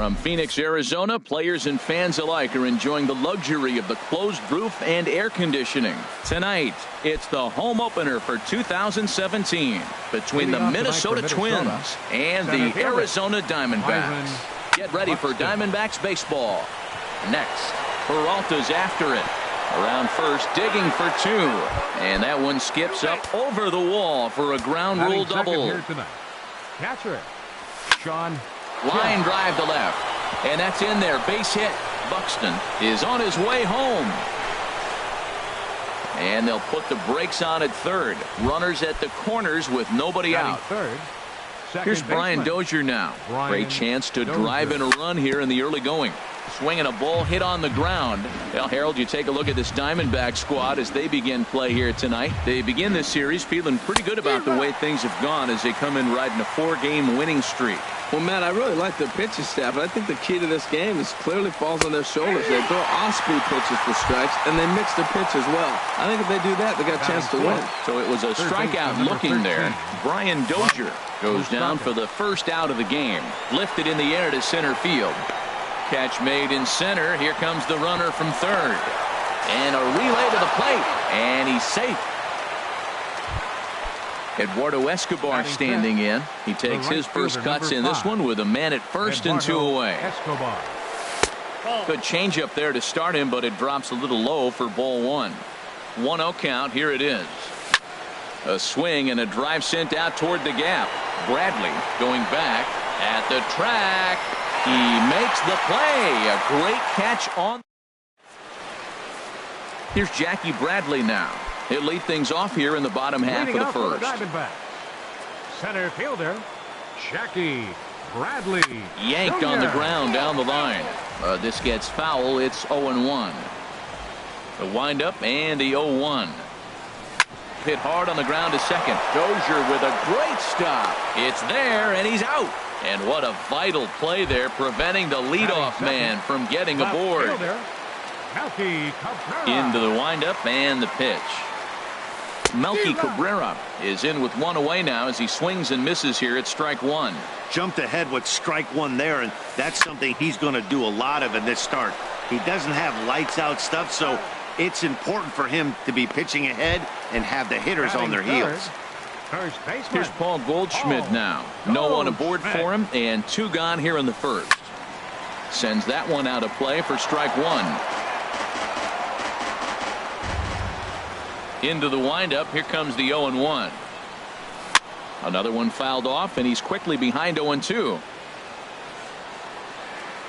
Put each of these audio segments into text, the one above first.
From Phoenix, Arizona, players and fans alike are enjoying the luxury of the closed roof and air conditioning. Tonight, it's the home opener for 2017 between the Minnesota Twins and the Arizona Diamondbacks. Get ready for Diamondbacks baseball. Next, Peralta's after it. Around first, digging for two. And that one skips up over the wall for a ground rule double. Catcher, Sean. Line drive to left. And that's in there. Base hit. Buxton is on his way home. And they'll put the brakes on at third. Runners at the corners with nobody out. Here's Brian Dozier now. Great chance to drive in a run here in the early going. Swinging a ball hit on the ground. Well, Harold, you take a look at this Diamondback squad as they begin play here tonight. They begin this series feeling pretty good about the way things have gone as they come in riding a 4-game winning streak. Well, Matt, I really like the pitching staff, but I think the key to this game is clearly falls on their shoulders. They throw off-speed pitches for strikes, and they mix their pitch as well. I think if they do that, they got a chance to win. So it was a strikeout looking there. Brian Dozier goes down for the first out of the game. Lifted in the air to center field. Catch made in center. Here comes the runner from third. And a relay to the plate. And he's safe. Eduardo Escobar standing in. He takes his first cuts in this one with a man at first and two away. Good changeup there to start him, but it drops a little low for ball one. 1-0 count. Here it is. A swing and a drive sent out toward the gap. Bradley going back at the track. He makes the play. A great catch on. Here's Jackie Bradley now. He'll lead things off here in the bottom half of the first. Center fielder Jackie Bradley. Yanked on the ground down the line. This gets foul. It's 0-1. The windup and the 0-1. Hit hard on the ground to second. Dozier with a great stop. It's there and he's out. And what a vital play there, preventing the leadoff man from getting aboard. Into the windup and the pitch. Melky Cabrera is in with one away now as he swings and misses here at strike one. Jumped ahead with strike one there, and that's something he's going to do a lot of in this start. He doesn't have lights out stuff, so it's important for him to be pitching ahead and have the hitters on their heels. Here's Paul Goldschmidt now. No one aboard for him, and two gone here in the first. Sends that one out of play for strike one. Into the windup. Here comes the 0-1. Another one fouled off, and he's quickly behind 0-2.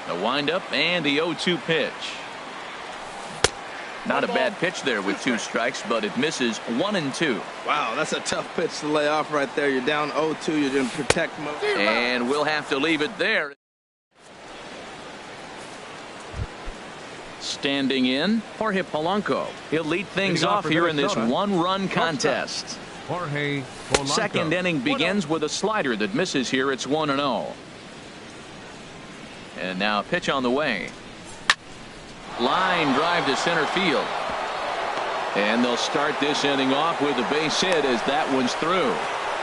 The windup and the 0-2 pitch. Not a bad pitch there with two strikes, but it misses 1-2. Wow, that's a tough pitch to lay off right there. You're down 0-2. You're going to protect mode. And we'll have to leave it there. Standing in, Jorge Polanco. He'll lead things off here in this one-run contest. Second inning begins with a slider that misses here. It's 1-0. And now a pitch on the way. Line drive to center field. And they'll start this inning off with a base hit as that one's through.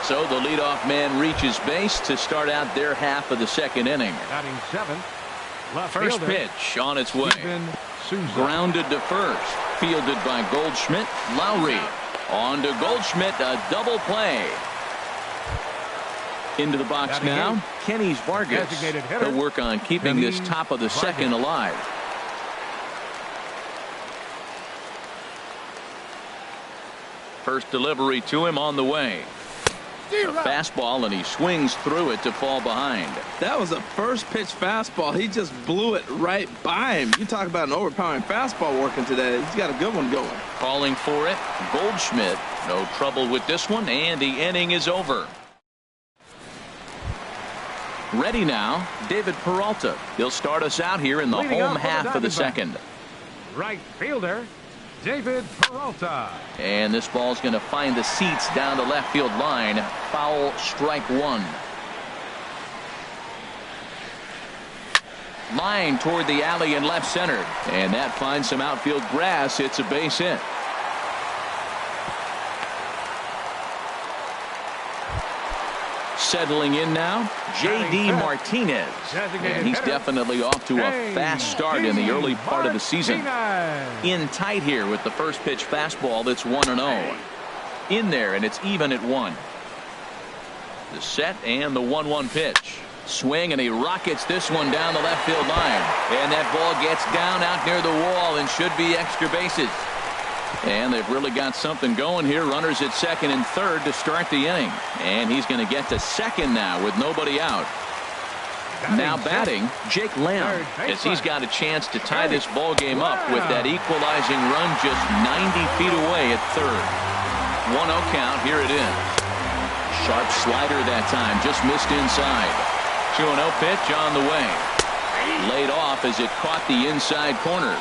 So the leadoff man reaches base to start out their half of the second inning. First pitch on its way. Grounded to first. Fielded by Goldschmidt. Lowry on to Goldschmidt. A double play. Into the box now. Kenny's Vargas. He'll work on keeping this top of the second alive. First delivery to him on the way. A fastball, and he swings through it to fall behind. That was a first pitch fastball. He just blew it right by him. You talk about an overpowering fastball working today. He's got a good one going. Calling for it. Goldschmidt. No trouble with this one, and the inning is over. Ready now, David Peralta. He'll start us out here in the home half of the second. Right fielder David Peralta. And this ball's going to find the seats down the left field line. Foul, strike one. Line toward the alley in left center. And that finds some outfield grass. It's a base hit. settling in now, J.D. Martinez. And he's definitely off to a fast start in the early part of the season. In tight here with the first pitch fastball that's 1-0. In there, and it's even at 1. The set and the 1-1 pitch. Swing, and he rockets this one down the left field line. And that ball gets down out near the wall and should be extra bases. And they've really got something going here. Runners at second and third to start the inning. And he's going to get to second now with nobody out. Now batting, Jake Lamb, as he's got a chance to tie this ball game up with that equalizing run just 90 feet away at third. 1-0 count. Here it is. Sharp slider that time, just missed inside. 2-0 pitch on the way. Laid off as it caught the inside corner.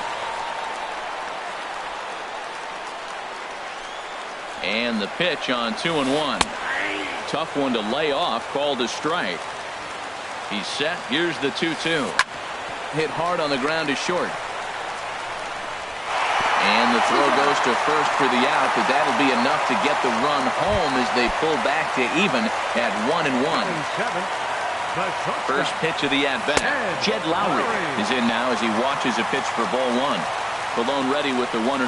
And the pitch on 2-1. Tough one to lay off, called a strike. He's set. Here's the 2-2. Hit hard on the ground to short. And the throw goes to first for the out, but that'll be enough to get the run home as they pull back to even at 1-1. First pitch of the at-bat. Jed Lowry is in now as he watches a pitch for ball 1. Colon ready with the 1-0.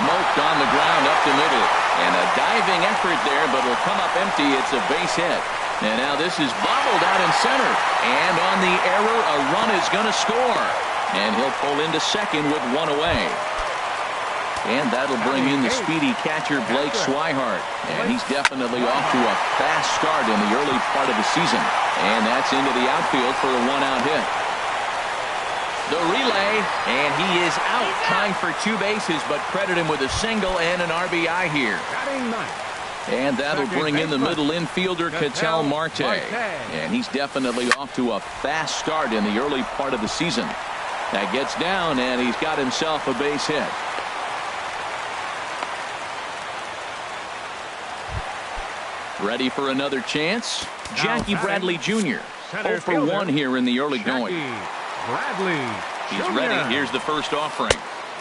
Smoked on the ground up the middle. And a diving effort there, but it'll come up empty. It's a base hit. And now this is bobbled out in center. And on the error, a run is going to score. And he'll pull into second with 1 away. And that'll bring in the speedy catcher Blake Swihart. And he's definitely off to a fast start in the early part of the season. And that's into the outfield for a 1-out hit. The relay, and he is out trying for 2 bases, but credit him with a single and an RBI here. And that'll bring in the middle infielder Ketel Marte. And he's definitely off to a fast start in the early part of the season. That gets down, and he's got himself a base hit. Ready for another chance? Jackie Bradley Jr. 0 for 1 here in the early going. He's ready. Here's the first offering.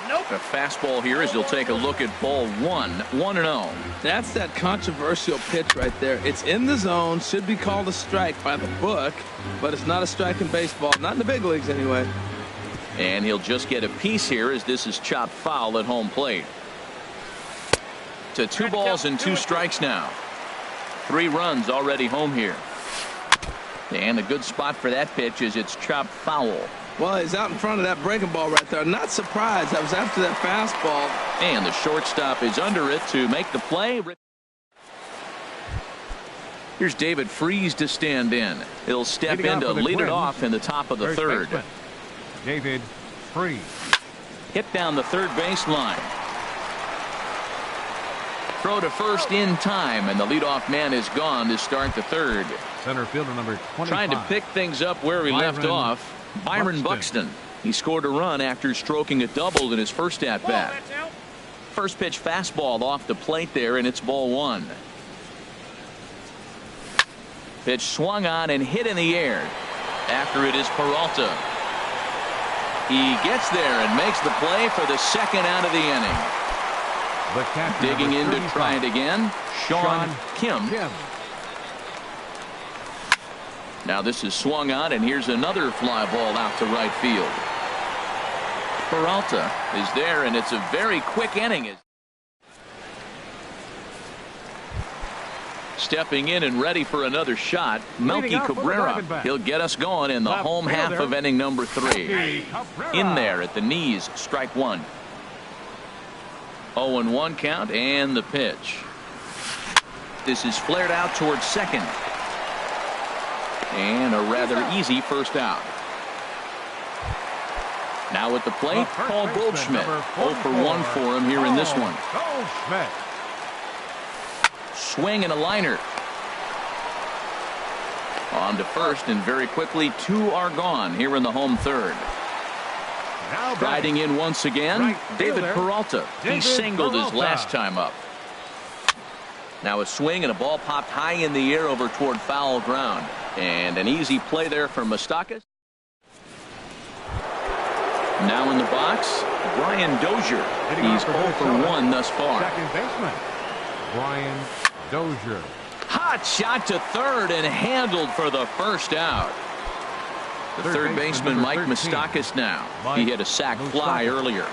A fastball here as he'll take a look at ball 1. 1-0. That's that controversial pitch right there. It's in the zone, should be called a strike by the book, but it's not a strike in baseball. Not in the big leagues anyway. And he'll just get a piece here as this is chopped foul at home plate. To 2 balls and 2 strikes now. 3 runs already home here. And a good spot for that pitch is it's chopped foul. Well, he's out in front of that breaking ball right there. Not surprised. That was after that fastball. And the shortstop is under it to make the play. Here's David Freese to stand in. He'll step in to lead it off in the top of the third. David Freese. Hit down the third baseline. Throw to first in time, and the leadoff man is gone to start the third. Center fielder number 25. Trying to pick things up where he left off. Byron Buxton. He scored a run after stroking a double in his first at-bat. First pitch fastball off the plate there, and it's ball 1. Pitch swung on and hit in the air. After it is Peralta. He gets there and makes the play for the second out of the inning. Digging in to try it again, Sean Kim. Now this is swung on, and here's another fly ball out to right field. Peralta is there, and it's a very quick inning. Stepping in and ready for another shot, Melky Cabrera. He'll get us going in the home half of inning number 3. In there at the knees, strike 1. 0-1 count, and the pitch. This is flared out towards second. And a rather easy first out. Now at the plate, Paul Goldschmidt. 0 for 1 for him here in this one. Swing and a liner. On to first, and very quickly 2 are gone here in the home third. Riding in once again, David Peralta. He singled his last time up. Now a swing, and a ball popped high in the air over toward foul ground. And an easy play there for Moustakas. Now in the box, Brian Dozier. He's 0 for 1 thus far. Second baseman, Brian Dozier. Hot shot to third and handled for the first out. The third baseman, Mike Moustakas now. He had a sac fly earlier.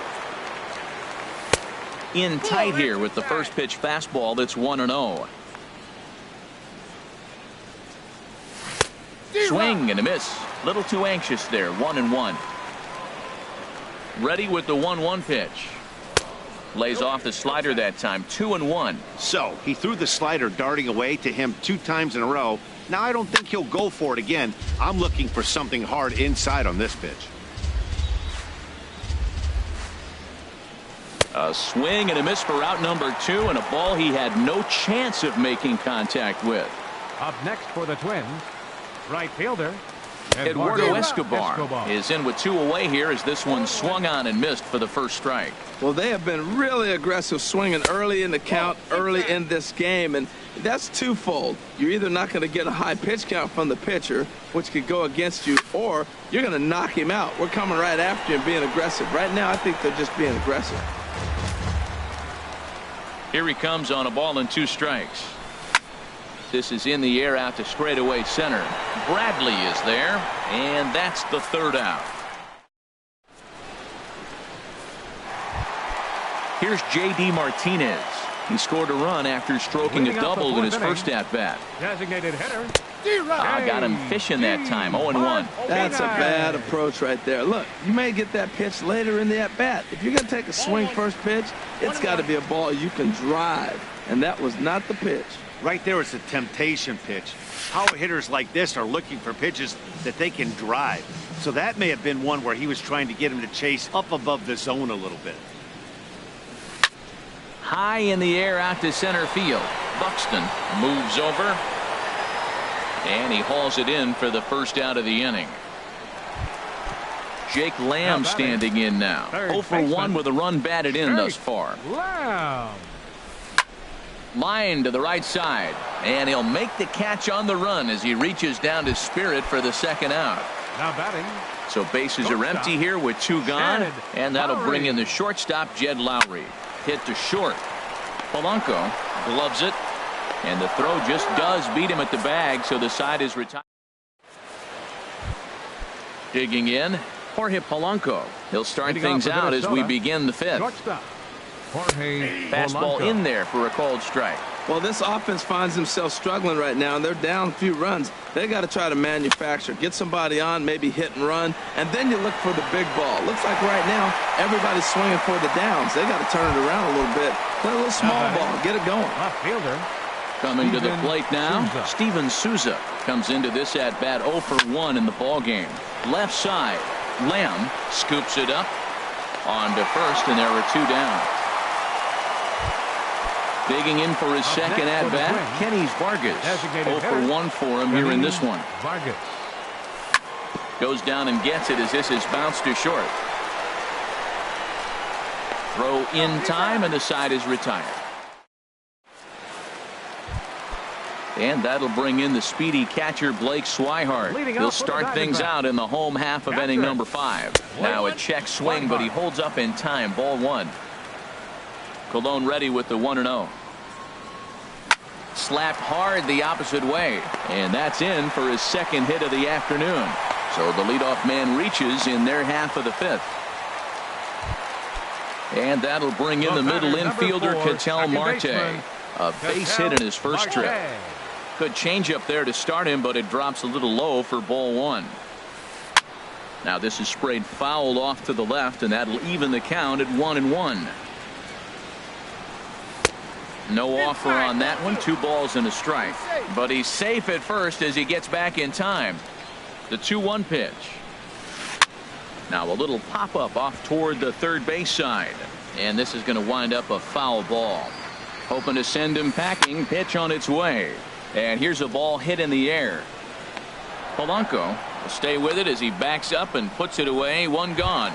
In tight here with the first pitch fastball that's 1-0. Swing and a miss. Little too anxious there. 1-1. Ready with the 1-1 pitch. Lays off the slider that time. 2-1. So he threw the slider darting away to him 2 times in a row. Now I don't think he'll go for it again. I'm looking for something hard inside on this pitch. A swing and a miss for out number 2, and a ball he had no chance of making contact with. Up next for the Twins, right fielder Eduardo Escobar is in with 2 away here as this one swung on and missed for the first strike. Well, they have been really aggressive swinging early in the count, early in this game, and that's twofold. You're either not going to get a high pitch count from the pitcher, which could go against you, or you're going to knock him out. We're coming right after you and being aggressive. Right now, I think they're just being aggressive. Here he comes on a ball and 2 strikes. This is in the air out to straightaway center. Bradley is there, and that's the third out. Here's J.D. Martinez. He scored a run after stroking a double in his first at-bat. Designated hitter. Got him fishing that time. 0-1. That's a bad approach right there. Look, you may get that pitch later in the at-bat. If you're going to take a swing first pitch, it's got to be a ball you can drive, and that was not the pitch. Right there is a temptation pitch. Power hitters like this are looking for pitches that they can drive. So that may have been one where he was trying to get him to chase up above the zone a little bit. High in the air out to center field. Buxton moves over, and he hauls it in for the first out of the inning. Jake Lamb standing in now. 0 for 1 with a run batted in thus far. Line to the right side, and he'll make the catch on the run as he reaches down to Spirit for the second out. Now batting. So bases are empty here with 2 gone, and that'll bring in the shortstop, Jed Lowry. Hit to short. Polanco gloves it, and the throw just does beat him at the bag, so the side is retired. Digging in, Jorge Polanco. He'll start things out as we begin the 5th. Fastball in there for a called strike. Well, this offense finds themselves struggling right now, and they're down a few runs. They got to try to manufacture, get somebody on, maybe hit and run, and then you look for the big ball. Looks like right now everybody's swinging for the downs. They got to turn it around a little bit, play a little small ball, get it going. Left fielder. Coming to the plate now, Steven Souza comes into this at bat 0 for 1 in the ball game. Left side, Lamb scoops it up on to first, and there are 2 down. Digging in for his second at-bat, Kenny Vargas. 0 for 1 for him here in this one. Vargas goes down and gets it as this is bounced to short. Throw in time, and the side is retired. And that'll bring in the speedy catcher Blake Swihart. He'll start things out in the home half of inning number 5. Now a check swing, but he holds up in time. Ball 1. Colon ready with the 1-0. Slapped hard the opposite way, and that's in for his second hit of the afternoon. So the leadoff man reaches in their half of the 5th. And that'll bring in the middle infielder Ketel Marte. A base hit in his first trip. Good changeup there to start him, but it drops a little low for ball 1. Now this is sprayed foul off to the left, and that'll even the count at 1-1. No offer on that one. 2 balls and a strike. But he's safe at first as he gets back in time. The 2-1 pitch. Now a little pop-up off toward the third base side. And this is going to wind up a foul ball. Hoping to send him packing. Pitch on its way. And here's a ball hit in the air. Polanco will stay with it as he backs up and puts it away. 1 gone.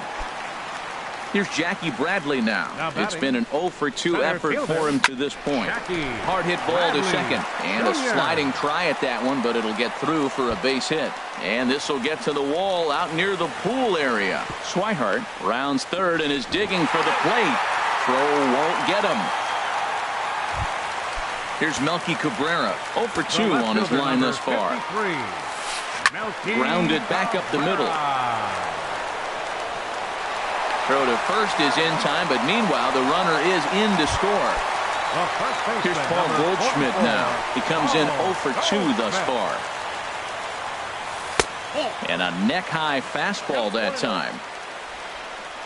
Here's Jackie Bradley now. It's been an 0 for 2 effort for him to this point. Hard hit ball to second, and a sliding try at that one, but it'll get through for a base hit. And this will get to the wall out near the pool area. Swihart rounds third and is digging for the plate. Throw won't get him. Here's Melky Cabrera, 0 for 2 on his line thus far. Grounded back up the middle. Throw to first is in time, but meanwhile the runner is in to score. Here's Paul Goldschmidt now. He comes in 0 for 2 thus far. And a neck-high fastball that time.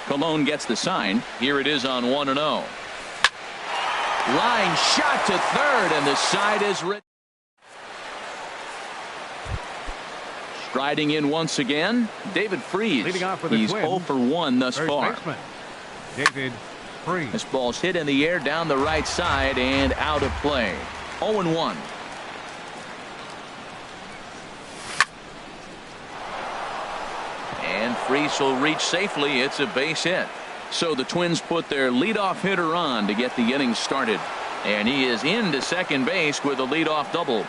Colon gets the sign. Here it is on 1-0. Line shot to third, and the side is written. Striding in once again, David Freese. He's 0 for 1 thus far. David Freese. This ball's hit in the air down the right side and out of play. 0-1. And Freese will reach safely. It's a base hit. So the Twins put their leadoff hitter on to get the inning started. And he is into second base with a leadoff double.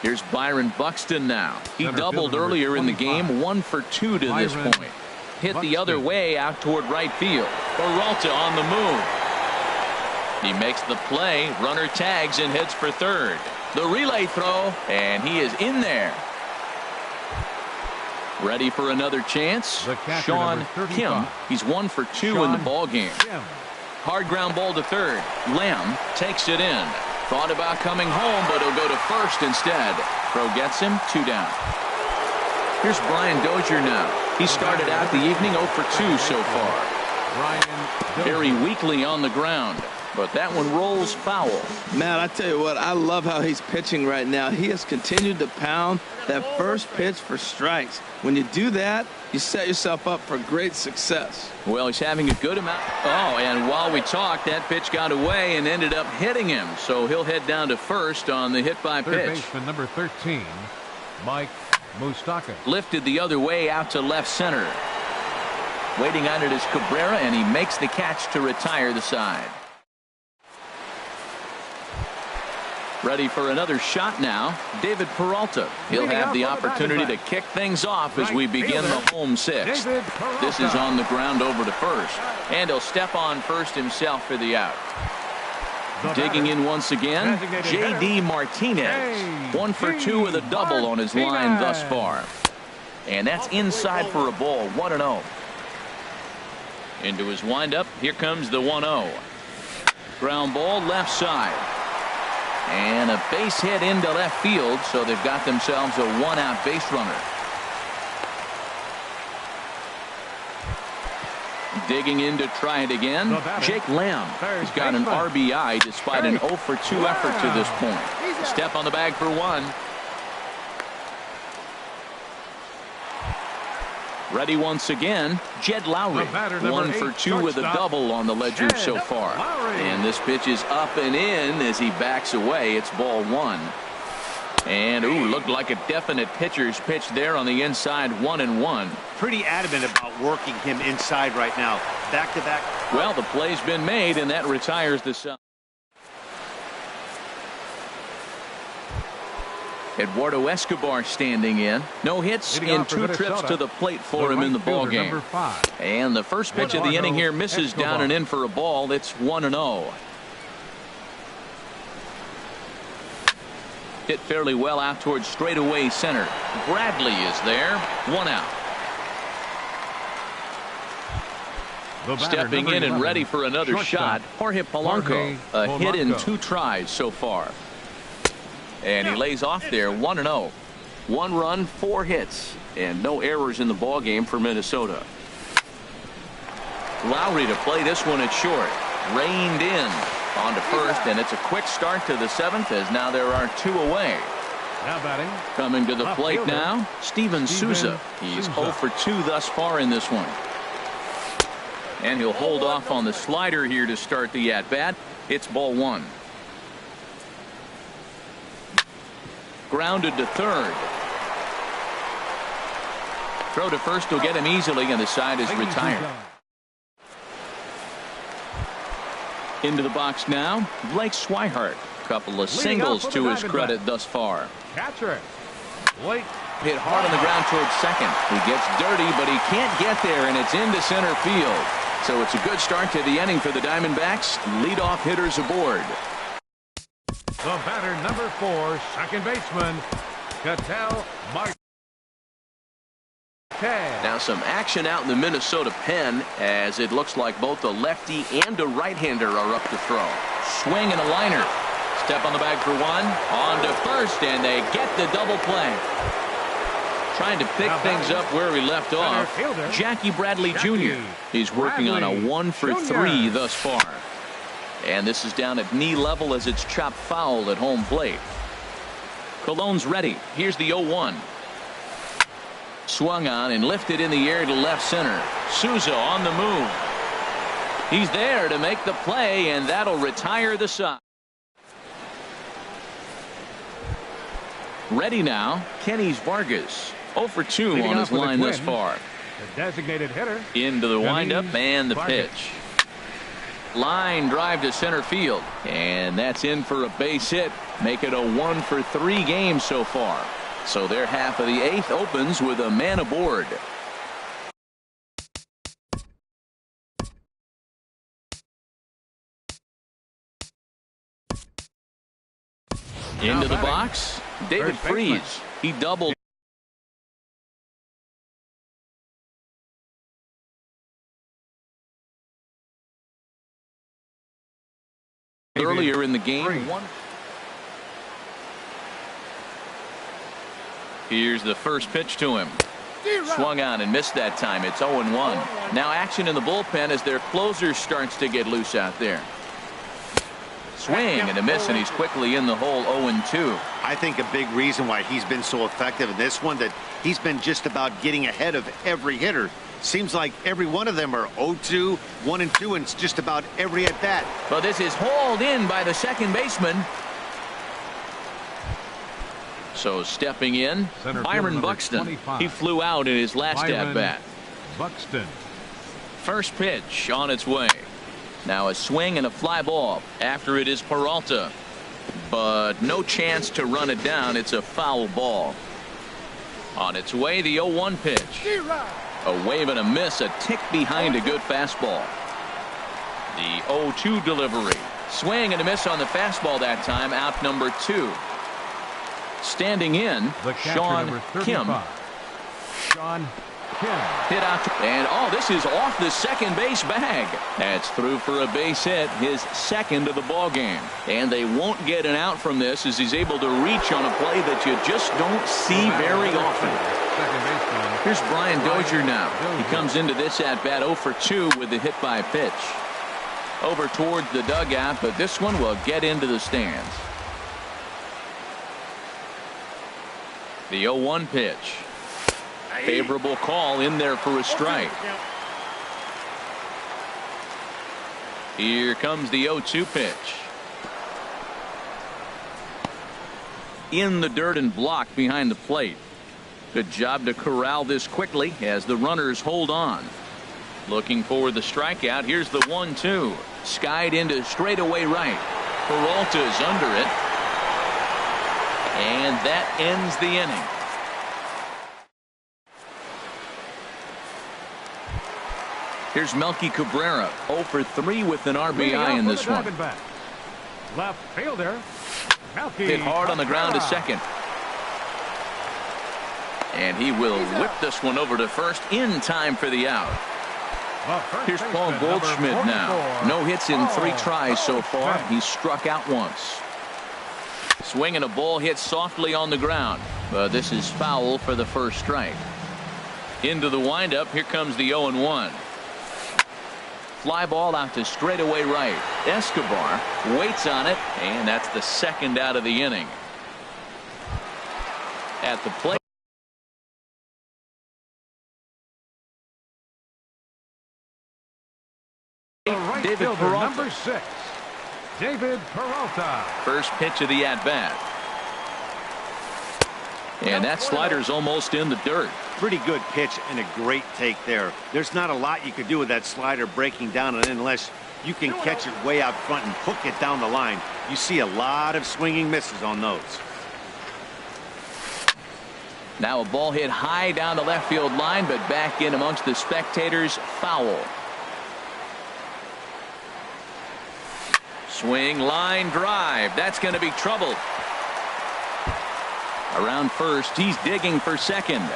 Here's Byron Buxton now. He doubled earlier in the game, 1 for 2 to this point. Hit the other way out toward right field. Peralta on the move. He makes the play. Runner tags and heads for third. The relay throw, and he is in there. Ready for another chance. Sean Kim. He's 1 for 2 in the ball game. Hard ground ball to third. Lamb takes it in. Thought about coming home, but he'll go to first instead. Throw gets him, 2 down. Here's Brian Dozier now. He started out the evening 0 for 2 so far. Very weakly on the ground, but that one rolls foul. Man, I tell you what, I love how he's pitching right now. He has continued to pound that first pitch for strikes. When you do that, you set yourself up for great success. Well, he's having a good amount. Oh, and while we talked, that pitch got away and ended up hitting him. So he'll head down to first on the hit by pitch. Third baseman number 13, Mike Mustaka. Lifted the other way out to left center. Waiting on it is Cabrera, and he makes the catch to retire the side. Ready for another shot now, David Peralta. He'll have the opportunity to kick things off as we begin the home sixth. This is on the ground over to first, and he'll step on first himself for the out. Digging in once again, J.D. Martinez. 1 for 2 with a double on his line thus far. And that's inside for a ball, 1-0. Into his windup, here comes the 1-0. Ground ball left side. And a base hit into left field, so they've got themselves a 1-out base runner. Digging in to try it again, Jake Lamb. He's got an RBI despite an 0 for 2 effort to this point. Step on the bag for 1. Ready once again, Jed Lowry. 1 for 2 with a double on the ledger so far. And this pitch is up and in as he backs away. It's ball 1. And looked like a definite pitcher's pitch there on the inside, 1-1. Pretty adamant about working him inside right now. Back to back. Well, the play's been made, and that retires the side. Eduardo Escobar standing in. No hits in 2 trips to the plate for him in the ball game. And the first pitch of the inning here misses down and in for a ball. It's 1-0. Hit fairly well out towards straightaway center. Bradley is there. 1 out. Stepping in and ready for another shot, Jorge Polanco. A hit in 2 tries so far. And he lays off there, 1-0. 1 run, 4 hits, and no errors in the ball game for Minnesota. Lowry to play this one at short. Reined in on to first, and it's a quick start to the 7th as now there are 2 away. Now batting. Coming to the plate now, Steven Souza. He's 0 for 2 thus far in this one. And he'll hold off on the slider here to start the at-bat. It's ball 1. Grounded to third. Throw to first will get him easily, and the side is retired. Into the box now, Blake Swihart. Couple of singles to his credit thus far. Catcher. Blake. Hit hard on the ground towards second. He gets dirty, but he can't get there, and it's into center field. So it's a good start to the inning for the Diamondbacks. Leadoff hitters aboard. The batter, number 4, second baseman, Cattell Marquez. Now some action out in the Minnesota pen, as it looks like both a lefty and a right-hander are up to throw. Swing and a liner. Step on the bag for one. On to first, and they get the double play. Trying to pick things up where we left off. Jackie Bradley Jr. He's working on a 1-for-3 thus far. And this is down at knee level as it's chopped foul at home plate. Cologne's ready. Here's the 0-1. Swung on and lifted in the air to left center. Souza on the move. He's there to make the play, and that'll retire the side. Ready now, Kenny's Vargas. 0-for-2 on his line thus far. The designated hitter. Into the windup and the pitch. Line drive to center field, and that's in for a base hit. Make it a 1-for-3 game so far. So their half of the 8th opens with a man aboard. Into the box, David Freese. He doubled. Earlier in the game. Here's the first pitch to him. Swung on and missed that time. It's 0-1. Now action in the bullpen as their closer starts to get loose out there. Swing and a miss, and he's quickly in the hole. 0-2. I think a big reason why he's been so effective in this one, that he's been just about getting ahead of every hitter. Seems like every one of them are 0-2, 1-2, and it's just about every at bat. But this is hauled in by the second baseman. So stepping in, Byron Buxton. 25. He flew out in his last at bat. Buxton. First pitch on its way. Now a swing and a fly ball. After it is Peralta, but no chance to run it down. It's a foul ball. On its way, the 0-1 pitch. A wave and a miss, a tick behind a good fastball. The 0-2 delivery. Swing and a miss on the fastball that time. Out number 2. Standing in, Sean Kim. Sean Kim. Hit out, and this is off the second base bag. That's through for a base hit, his second of the ball game. And they won't get an out from this as he's able to reach on a play that you just don't see very often. Here's Brian Dozier now. He comes into this at bat 0-for-2 with the hit by pitch. Over towards the dugout, but this one will get into the stands. The 0-1 pitch. Favorable call in there for a strike. Here comes the 0-2 pitch. In the dirt and blocked behind the plate. Good job to corral this quickly as the runners hold on. Looking for the strikeout. Here's the 1-2. Skied into straightaway right. Peralta's under it. And that ends the inning. Here's Melky Cabrera, 0-for-3 with an RBI in this one. Left fielder, Melky. Hit hard on the ground to second. And he will whip this one over to first in time for the out. Here's Paul Goldschmidt now. No hits in 3 tries so far. He's struck out once. Swing and a ball hit softly on the ground. But this is foul for the first strike. Into the windup. Here comes the 0-1. Fly ball out to straightaway right. Escobar waits on it, and that's the second out of the inning. At the plate. David Peralta. Number 6. David Peralta. First pitch of the at-bat. And that slider's almost in the dirt. Pretty good pitch and a great take there. There's not a lot you could do with that slider breaking down, and unless you can catch it way out front and hook it down the line. You see a lot of swinging misses on those. Now a ball hit high down the left field line, but back in amongst the spectators. Foul. Swing, line drive. That's going to be trouble. Around first, he's digging for second.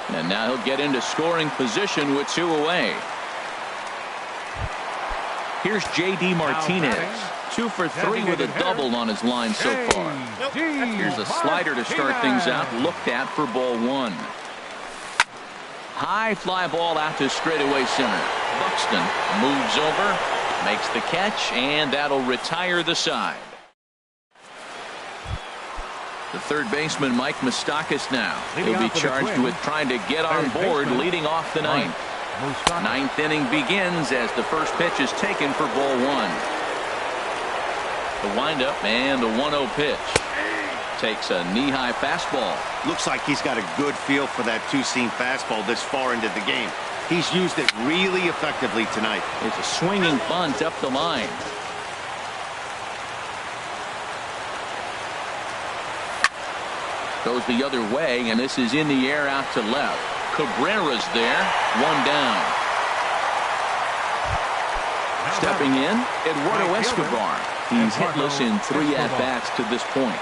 And now he'll get into scoring position with 2 away. Here's J.D. Martinez. 2 for 3 with a double on his line so far. Here's a slider to start things out. Looked at for ball 1. High fly ball out to straightaway center. Buxton moves over, makes the catch, and that'll retire the side. The third baseman, Mike Moustakas, now. He'll be charged with trying to get on board, leading off the ninth. Ninth inning begins as the first pitch is taken for ball 1. The windup and the 1-0 pitch. Takes a knee-high fastball. Looks like he's got a good feel for that two-seam fastball this far into the game. He's used it really effectively tonight. It's a swinging bunt up the line. Goes the other way, and this is in the air out to left. Cabrera's there. 1 down. Stepping in, Eduardo Escobar. He's hitless in 3 at-bats to this point.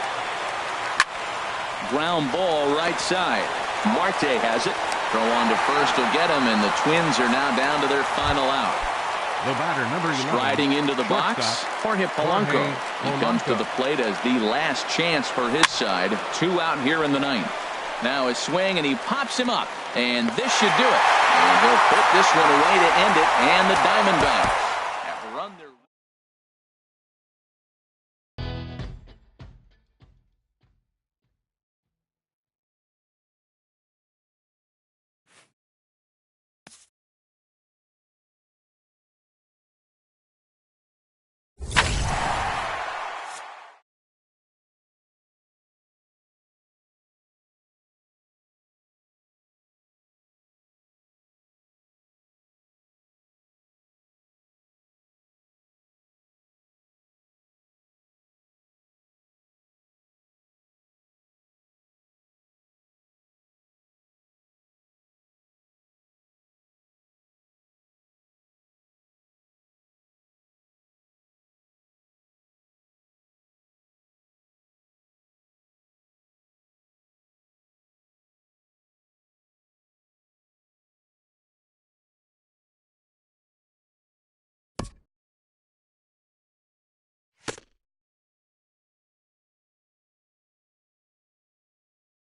Ground ball right side. Marte has it. Throw on to first will get him, and the Twins are now down to their final out. The batter, number 11. Striding into the box, Jorge Polanco. He comes to the plate as the last chance for his side. 2 out here in the ninth. Now a swing, and he pops him up, and this should do it. And he'll put this one away to end it, and the Diamondbacks